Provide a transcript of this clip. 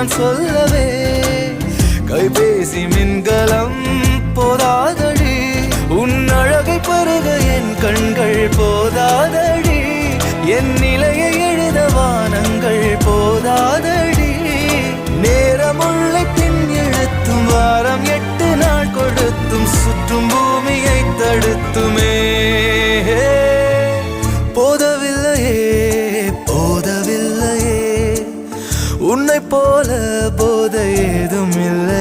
நான் சொல்லவே கைபேசி மின்கலம் போதாதடி உன் அழகை பருக என் கண்கள் போதாதடி என் நிலையை எழுத வானங்கள் போதாதடி நேரமுள்ள பின் எழுத்தும் வாரம் 8 நாள் கொடுத்தும் சுற்றும் பூமியை தடுத்துமே போதவில்லையே போதவில்லையே உன்னை போல போத ஏதும் இல்லை